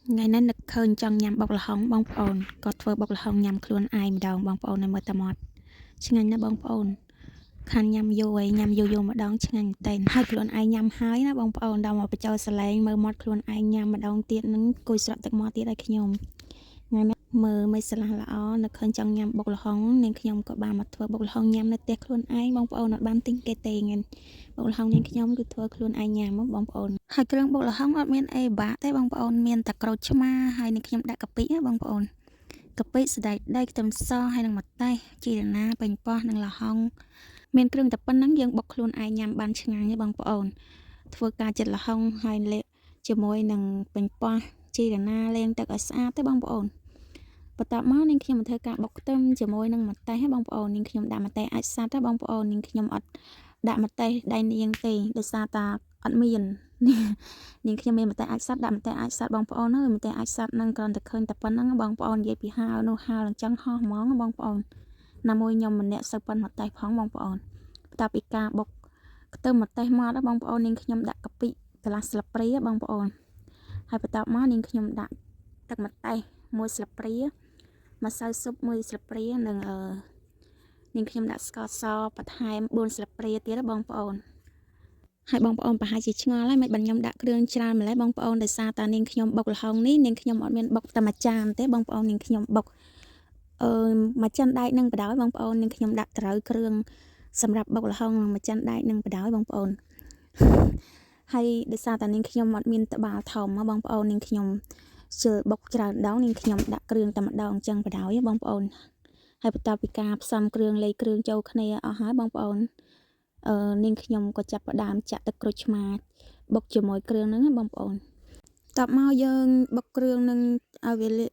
Ngày nayនឹកឃើញចង់ញ៉ាំបុកល្ហុងបងប្អូនក៏ធ្វើបុកល្ហុងញ៉ាំខ្លួនឯងម្ដងបងប្អូននៅមើលតែមាត់ឆ្ងាញ់ណាស់បងប្អូនខានញ៉ាំយូរហើយញ៉ាំយូរម្ដងឆ្ងាញ់មែនតើហើយខ្លួនឯងញ៉ាំហើយណាបងប្អូនដល់មកបញ្ចូលសលេងមើលមាត់ខ្លួនឯងញ៉ាំម្ដងទៀតនឹងគួយស្រក់ទឹកមាត់ទៀតឲ្យខ្ញុំថ្ងៃនេះមើលមិនស្លាស់ល្អនឹកឃើញចង់ញ៉ាំបុកល្ហុងនាងខ្ញុំក៏បានមកធ្វើបុកល្ហុងញ៉ាំនៅផ្ទះខ្លួនឯងបងប្អូនអត់បានទិញគេទេហ្នឹងបុកល្ហុងនាងខ្ញុំគឺធ្វើខ្លួនឯងញ៉ាំបងប្អូនហើយគ្រឿងបុកល្ហុងអត់មានអីបាក់ទេបងប្អូនមានតែក្រូចឆ្មាហើយនាងខ្ញុំដាក់កាពិណាបងប្អូនកាពិសណ្តែកដីខ្ទឹមសហើយនឹងម្ទេសជីរណាប៉េងប៉ោះនិងល្ហុងមានគ្រឿងតែប៉ុណ្្នឹងយើងបុកខ្លួនឯងញ៉ាំបានឆ្ងាញ់ទេបងប្អូនធ្វើការចិត្តល្ហុងហើយលេបជាមួយនឹងប៉េងប៉ោះជីរណាលាងទឹកឲ្យស្អាតទេបងប្អូនបន្ទាប់មកនាងខ្ញុំធ្វើការបុកខ្ទឹមជាមួយនឹងម្ទេសបងប្អូននាងខ្ញុំដាក់ម្ទេសអាចសាត់ទេបងប្អូននាងខ្ញុំអត់ដាក់ម្ទេសដៃនាងទេដោយសារតាអត់មាននាងខ្ញុំមានម្ទេសអាចសាត់ដាក់ម្ទេសអាចសាត់បងប្អូនហើយម្ទេសអាចសាត់នឹងគ្រាន់តែឃើញតែប៉ុណ្្នឹងបងប្អូននិយាយពីហាលនោះហាលអញ្ចឹងហោះហ្មងបងប្អូនណាមួយខ្ញុំម្នាក់សូវប៉ុនម្ទេសផងបងប្អូនបន្ទាប់ពីការបុកខ្ទឹមម្ទេសមកបងប្អូននាងខ្ញុំដាក់កាពិកន្លះស្លាបព្រាបងប្អូនហើយបន្ទាប់មកនាងខ្ញុំដាក់ទឹកម្ទេស1ស្លាបព្រាម្សៅស៊ុប1ស្លាបព្រានិងនាងខ្ញុំដាក់ស្ករសបន្ថែម4ស្លាបព្រាទៀតបងប្អូនហើយបងប្អូនប្រហែលជាឆ្ងល់ហើយមិនបានខ្ញុំដាក់គ្រឿងច្រើនម្ល៉េះបងប្អូនដោយសារតានាងខ្ញុំបុកល្ហុងនេះនាងខ្ញុំអត់មានបុកតែមួយចានទេបងប្អូននាងខ្ញុំបុកមួយចានដែកនឹងបដ ாய் បងប្អូននាងខ្ញុំដាក់ត្រូវគ្រឿងសម្រាប់បុកល្ហុងមួយចានដែកនឹងបដ ாய் បងប្អូនហើយដោយសារតានាងខ្ញុំអត់មានត្បាល់ធំបងប្អូននាងខ្ញុំជិលបុកច្រើនដងនាងខ្ញុំដាក់គ្រឿងតែម្ដងអញ្ចឹងបដ ாய் បងប្អូនហើយបន្ទាប់ពីការផ្សំគ្រឿងលៃគ្រឿងចូលគ្នាអស់ហើយបងប្អូននាងខ្ញុំក៏ចាប់ផ្ដើមចាក់ទឹកក្រូចឆ្មាបុកជាមួយគ្រឿងហ្នឹងបងប្អូនតបមកយើងបុកគ្រឿងនឹងឲ្យវាលាយ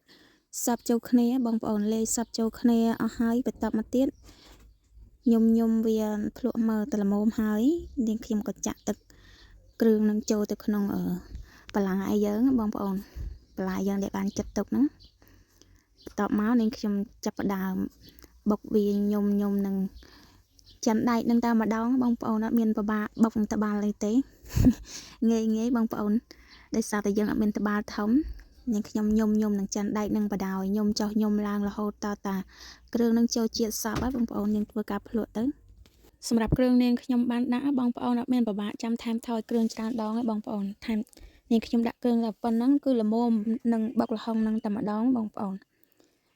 សព្វចូលគ្នាបងប្អូនលាយសព្វចូលគ្នាអស់ហើយបន្ទាប់មកទៀតញុំវាភ្លក់មើលតែល្មមហើយនាងខ្ញុំក៏ចាក់ទឹកគ្រឿងនឹងចូលទៅក្នុងបន្លែយើងបងប្អូនបន្លែយើងដែលបានចិតទុកហ្នឹងបន្ទាប់មកនាងខ្ញុំចាប់ផ្ដើមបុកវាញុំនឹងចាំដែកនឹងតែម្ដងបងប្អូនអត់មានពិបាកបុកនឹងត្បាល់អីទេងាយបងប្អូនដោយសារតែយើងអត់មានត្បាល់ធំនាងខ្ញុំញុំនឹងចាំដែកនឹងបដ ாய் ញុំចុះញុំឡើងរហូតតតាគ្រឿងនឹងចូលជាតិសពហើយបងប្អូនយើងធ្វើការភ្លក់ទៅសម្រាប់គ្រឿងនាងខ្ញុំបានដាក់បងប្អូនអត់មានពិបាកចាំថែមថយគ្រឿងច្រើនដងទេបងប្អូនថែមនាងខ្ញុំដាក់គ្រឿងតែប៉ុណ្្នឹងគឺល្មមនឹងបុកល្ហុងនឹងតែម្ដងបងប្អូន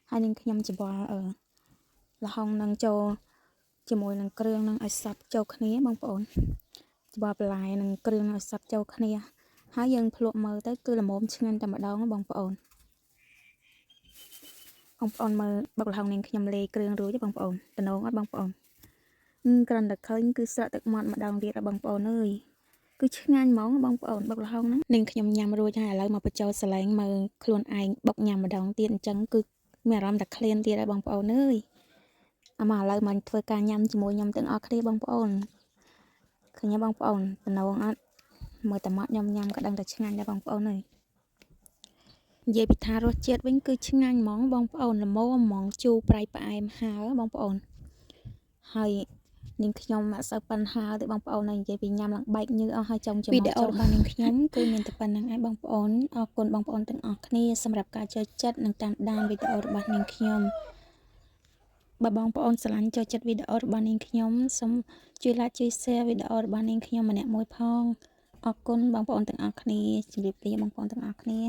ហើយនាងខ្ញុំច្បល់ល្ហុងនឹងចូលជាមួយនឹងគ្រឿងនឹងឲ្យសព្វចូលគ្នាបងប្អូនច្បល់បន្លែនឹងគ្រឿងឲ្យសព្វចូលគ្នាហើយយើងភ្លក់មើលទៅគឺល្មមឆ្ងាញ់តែម្ដងបងប្អូនមើលបុកល្ហុងនាងខ្ញុំលាយគ្រឿងរួចបងប្អូនតំណងអត់បងប្អូនគ្រាន់តែឃើញគឺស្រក់ទឹកមាត់ម្ដងទៀតបងប្អូនអើយគឺឆ្ងាញ់ហ្មងបងប្អូនបុកល្ហុងហ្នឹងនាងខ្ញុំញ៉ាំរួចហើយឥឡូវមកបញ្ចូលសលេងមើលខ្លួនឯងបុកញ៉ាំម្ដងទៀតអញ្ចឹងគឺមានអារម្មណ៍តែឃ្លានទៀតហើយបងប្អូនអើយមកឥឡូវមកធ្វើការញ៉ាំជាមួយខ្ញុំទាំងអស់គ្នាបងប្អូនឃើញទេបងប្អូនតំណងអត់មើលតែមាត់ញ៉ាំក៏ដឹងតែឆ្ងាញ់ដែរបងប្អូនអើយនិយាយពីថារសជាតិវិញគឺឆ្ងាញ់ហ្មងបងប្អូនល្មមហ្មងជូរប្រៃផ្អែមហើបងប្អូនហើយនាងខ្ញុំអត់សូវប៉ិនហើទេបងប្អូននិយាយពីញ៉ាំឡើងបែកញើអស់ហើយចង់ចំវីដេអូរបស់នាងខ្ញុំគឺមានតែប៉ុណ្្នឹងឯងបងប្អូនអរគុណបងប្អូនទាំងអស់គ្នាសម្រាប់ការចូលចិត្តនិងតាមដានវីដេអូរបស់នាងខ្ញុំបើបងប្អូនស្រឡាញ់ចូលចិត្តវីដេអូរបស់នាងខ្ញុំសូមជួយ like ជួយ share វីដេអូរបស់នាងខ្ញុំម្នាក់មួយផងអរគុណបងប្អូនទាំងអស់គ្នាជម្រាបលាបងប្អូនទាំងអស់គ្នា